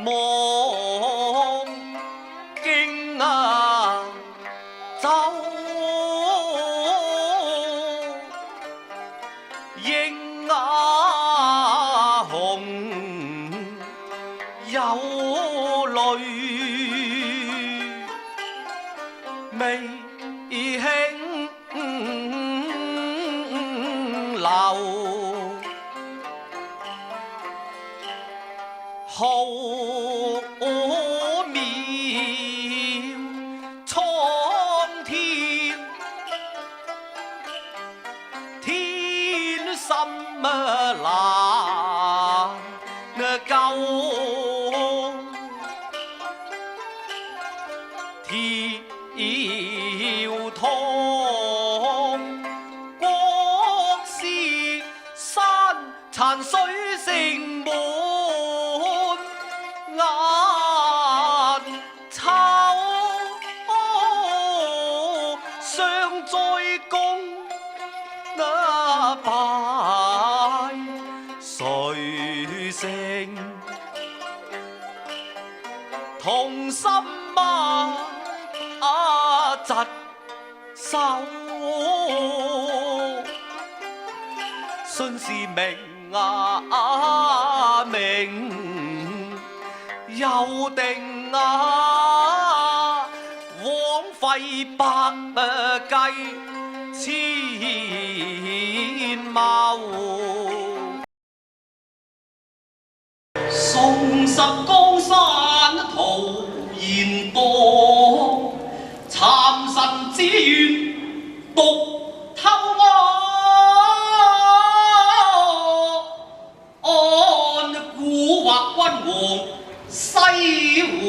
望經走映紅有淚未輕流好妙蒼天天心難救條塘國是山殘水城滿眼瞅尚在共拜誰成同心疾手信是明明有定枉費百計千謀宋十江山徒然多參神只願獨偷安古惑君王西湖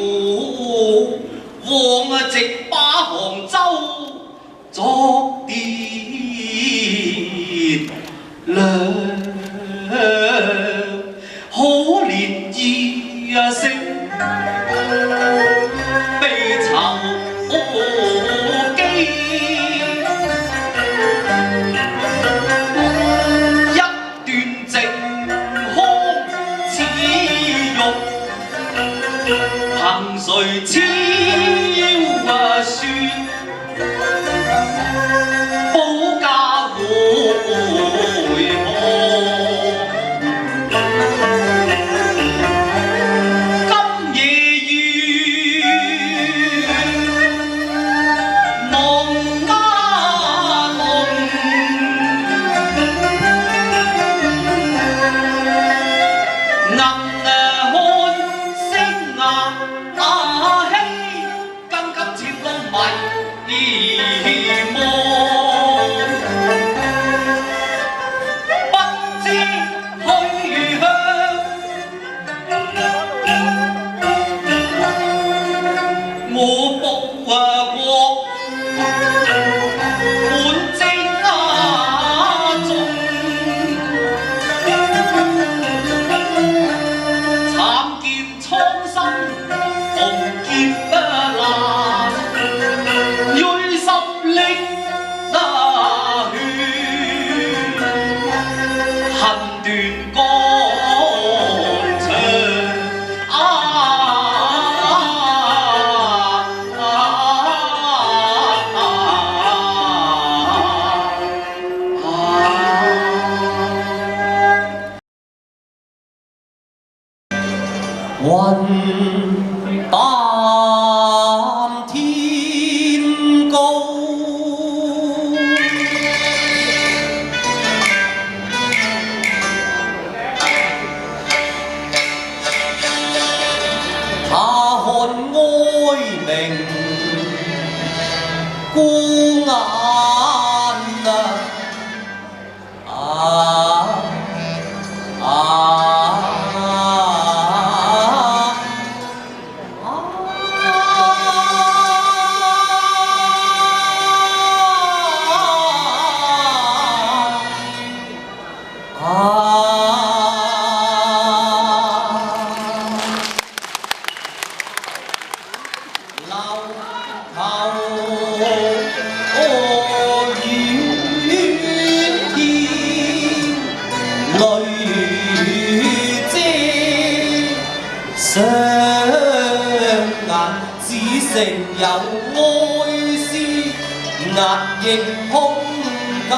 王直把杭州作殿良可憐兒聲悲愁憑誰超算保家回何今夜雨夢夢雲淡天高，他看哀鳴孤眼淚遮。誠有愛思，壓抑空間。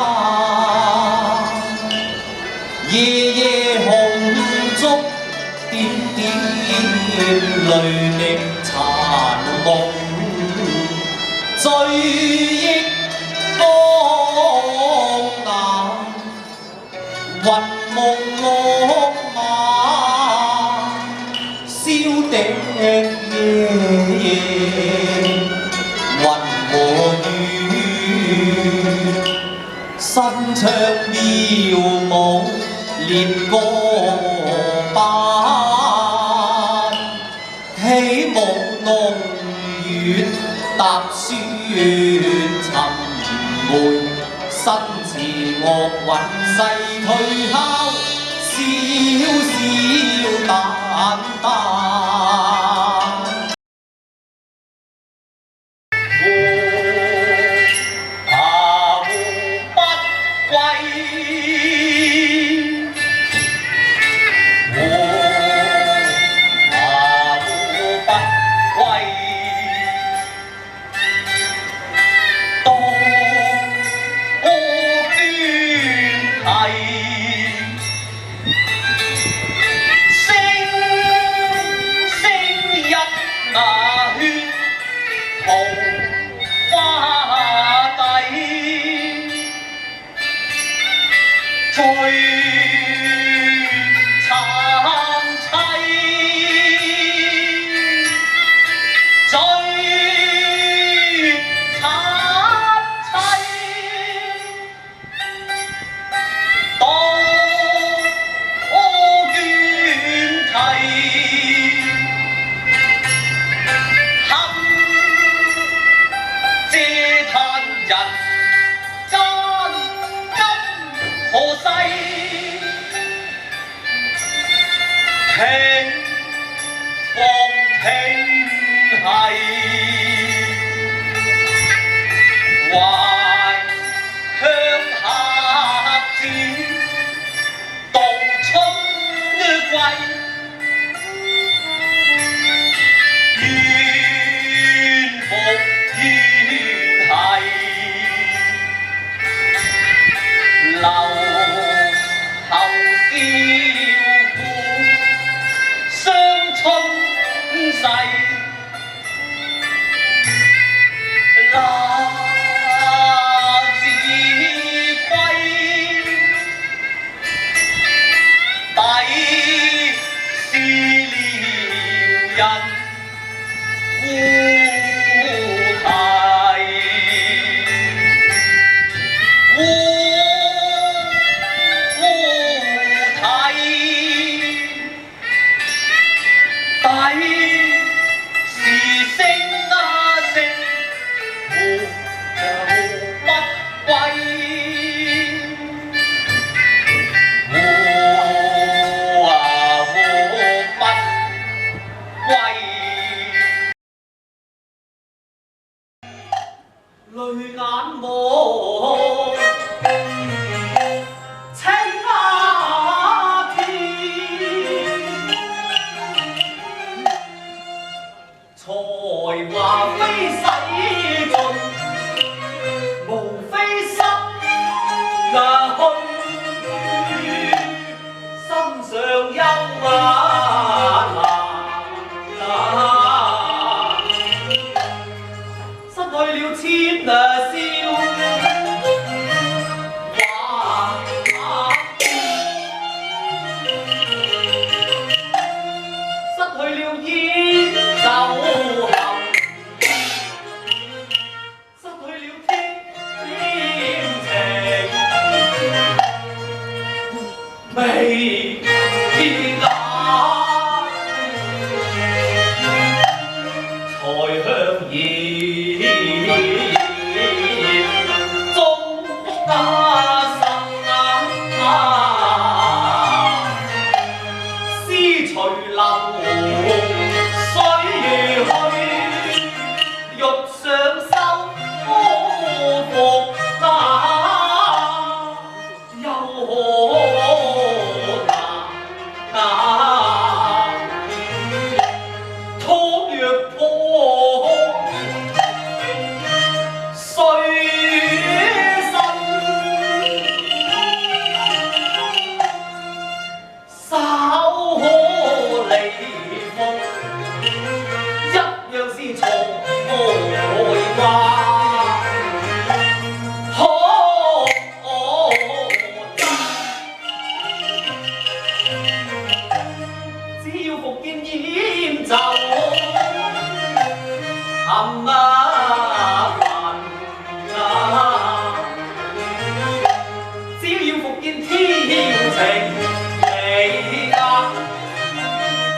夜夜紅燭，點點淚滴殘夢，追憶光眼，雲夢落馬，燒笛夜夜，雲和雨，新唱妙舞。烈歌班，起舞弄月，踏雪尋梅，新詞樂韻勢退敲，小小淡淡。下湖不歸。最慘凄，最慘凄，當我倦啼，堪嗟嘆人間今何世？聽放聽係懷鄉客子，度春季，願復願係留後笑。春世那自歸，抵是撩人烏啼，抵是聲啊聲，無不歸。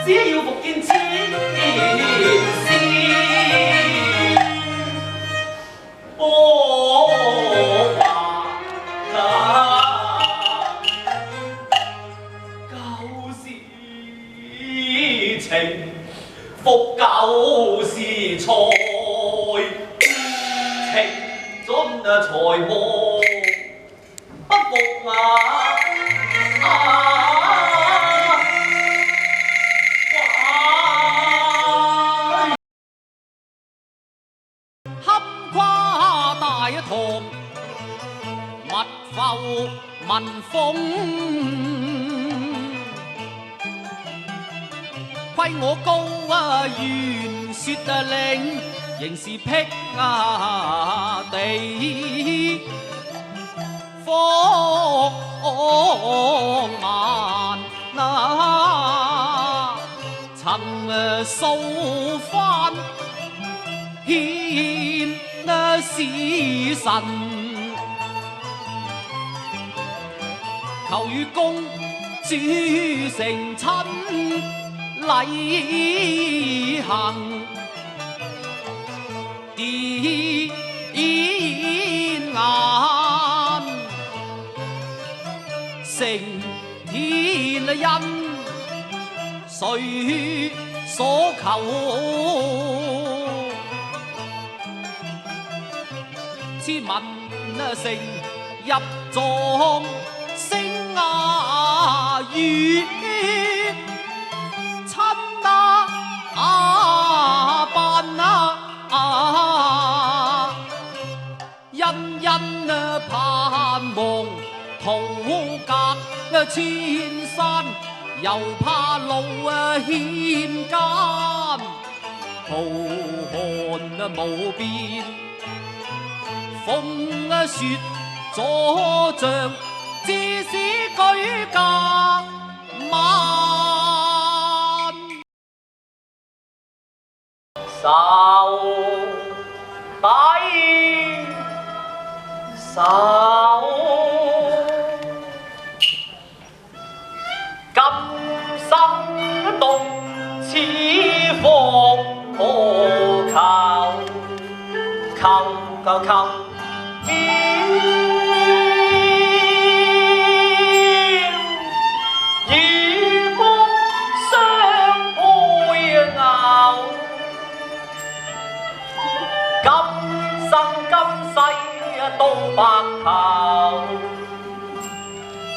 只要復見千絲。我話舊時情，復舊時財，情盡財和不復民風，虧我高懸雪嶺，仍是僻地火眼曾掃翻獻使臣。求與公主成親禮行，點眼成天恩，誰所求？此文成入狀。聲語親伴殷盼望途隔千山，又怕路險艱，浩瀚無邊，風雪阻障。致使舉甲萬愁底愁，今生獨此方可求。都白頭，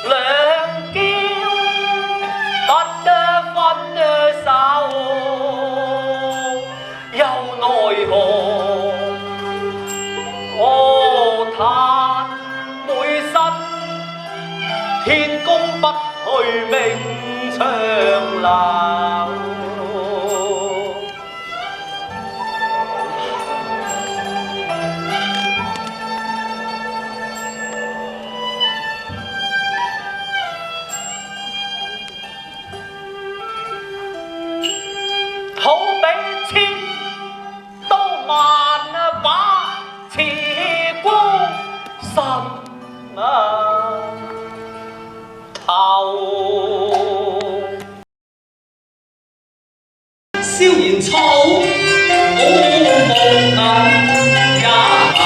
兩嬌不分手，又奈何？我嘆每生天公不去明長留。好比千刀萬把，刺過心頭。燒燃草，無銀也行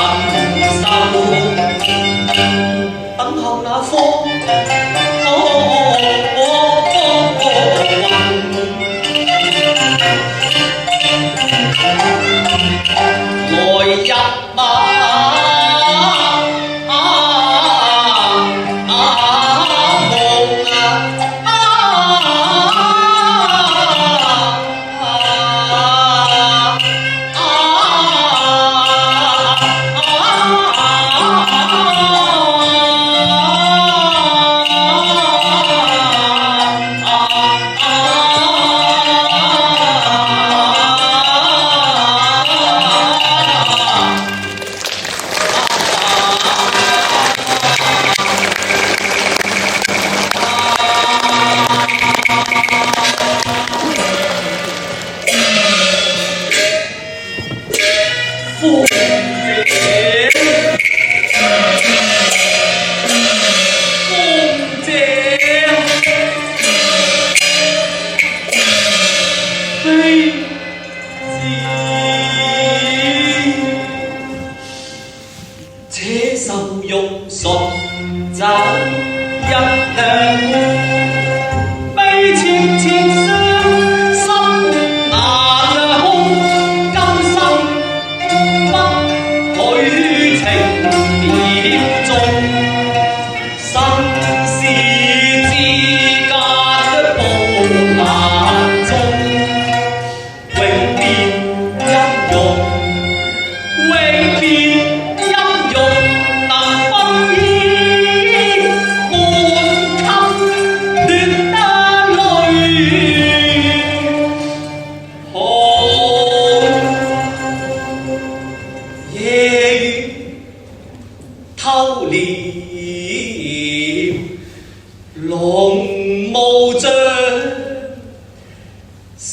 受，等候那風。來日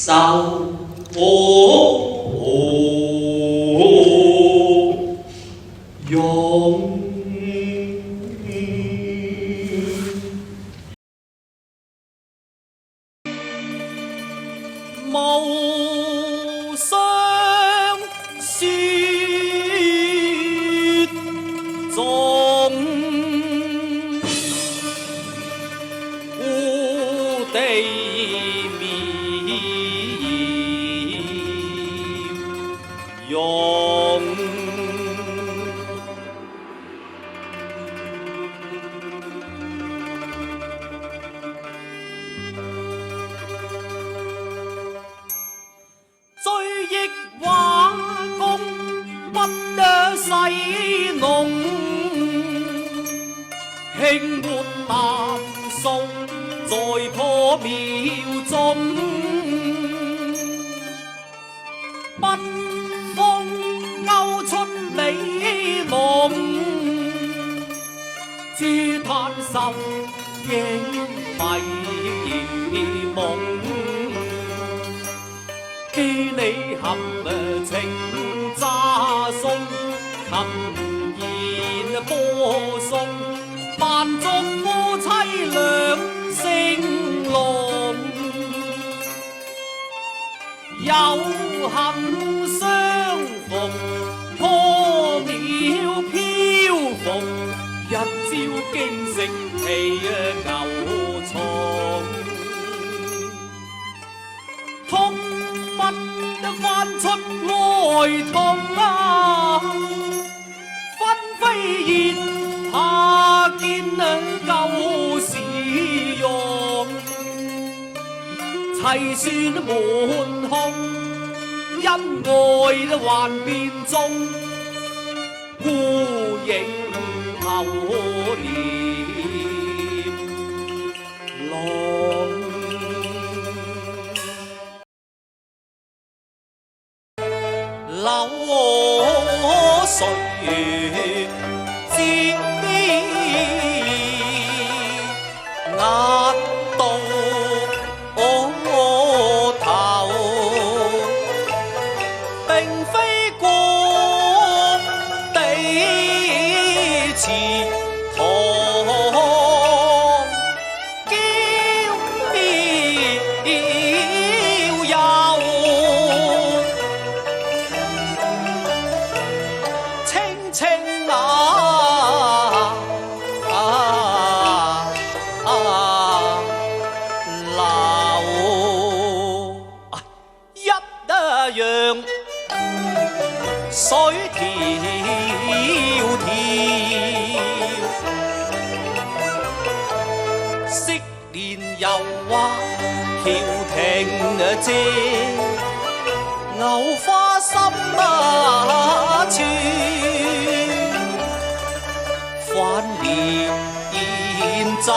愁容。無雙雪中故地面容，追憶畫工不得洗弄，輕抹淡素在破廟中，賓風勾出美夢，自嘆愁影迷夢。記你含情詐送，琴弦播送，萬族夫妻兩聲浪，有幸相逢破廟飄逢，一朝驚醒起牛蟲。痛不翻出哀痛啊！分飛燕下見舊時容，凄酸滿胸，因愛還變中，孤影後念浪。流水接壓到頭，並非過地池塘，嬌妙又清流水迢迢，昔年油畫橋亭借，牛花心處，反連奏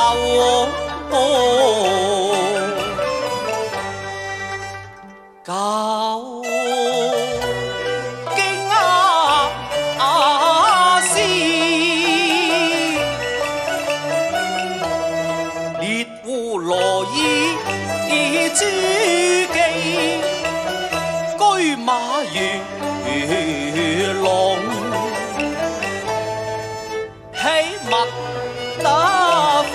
舊經思，烈戶羅衣珠記，居馬魚龍，喜物打浮。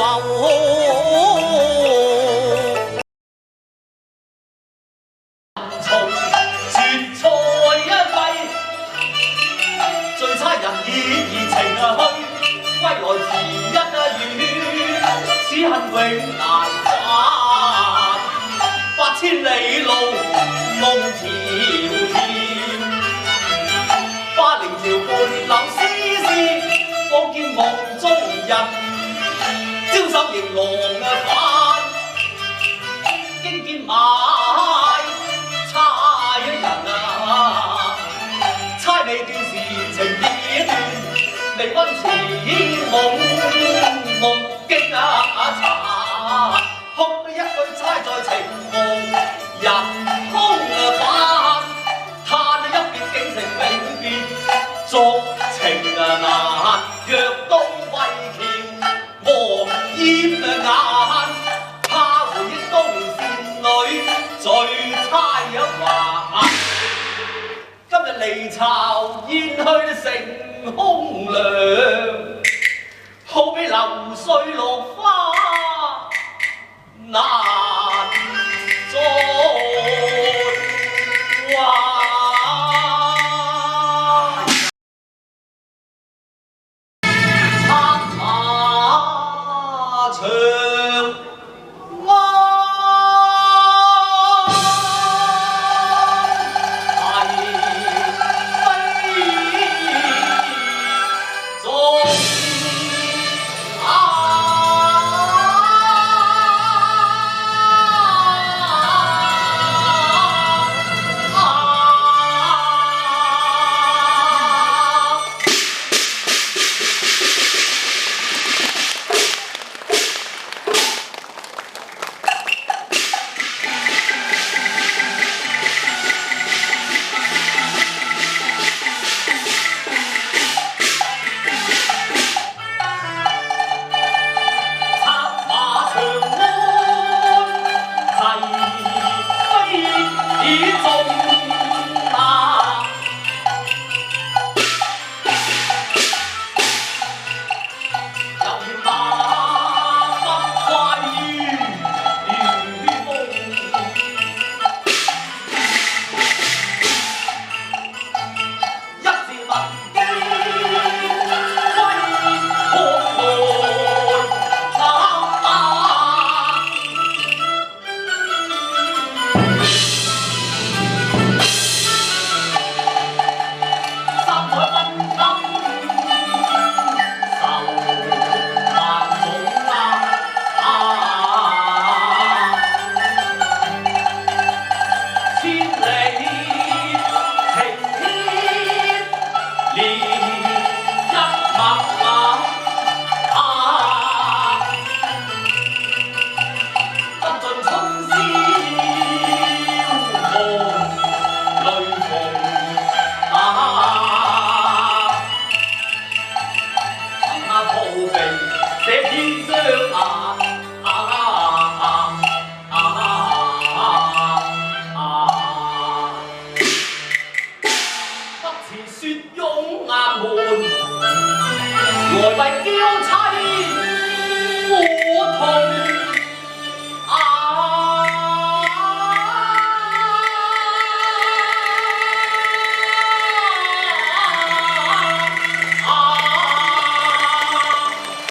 歸來遲一遠，此恨永難返。8千里路夢迢迢，花靈橋伴柳絲絲，望見夢中人，招手迎郎返。經見買差人啊，猜你段時情已斷。未溫似夢夢驚茶，哭一句猜在情夢人空返，嘆一別竟成永別，續情難，若到渭橋望煙眼，怕回憶當年倩女最差。離巢煙去成空涼，好比流水落花那。